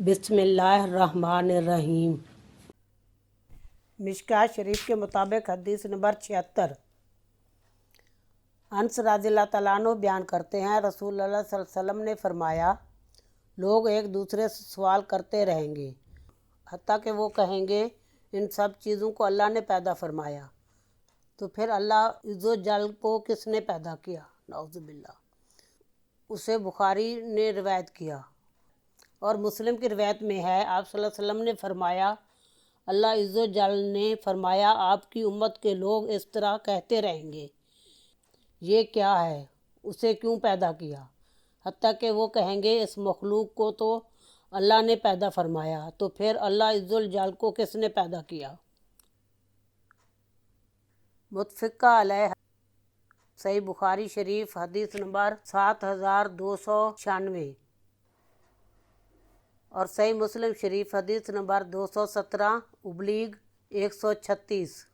बिस्मिल्लाहिर्रहमानिर्रहीम। मिशकात शरीफ के मुताबिक हदीस नंबर 76। अनस रज़ियल्लाहु तआला अन्हु बयान करते हैं, रसूलुल्लाह सल्लल्लाहु अलैहि वसल्लम ने फरमाया, लोग एक दूसरे से सवाल करते रहेंगे हत्ता कि वो कहेंगे इन सब चीज़ों को अल्लाह ने पैदा फरमाया, तो फिर अल्लाह इज़्ज़ो जल को किसने पैदा किया? नाउज़ुबिल्लाह। उसे बुखारी ने रिवायत किया और मुस्लिम की रिवायत में है, आप सल्लल्लाहु अलैहि वसल्लम ने फरमाया, अल्लाह इज़्ज़ो जल ने फरमाया, आपकी उम्मत के लोग इस तरह कहते रहेंगे, ये क्या है, उसे क्यों पैदा किया? हत्ता कि वो कहेंगे इस मखलूक को तो अल्लाह ने पैदा फरमाया, तो फिर अल्लाह इज़्ज़ुल जल को किसने पैदा किया? मुत्तफ़िक़ा अलैह। सही बुखारी शरीफ हदीस नंबर 7296 और सही मुस्लिम शरीफ हदीस नंबर 217/136।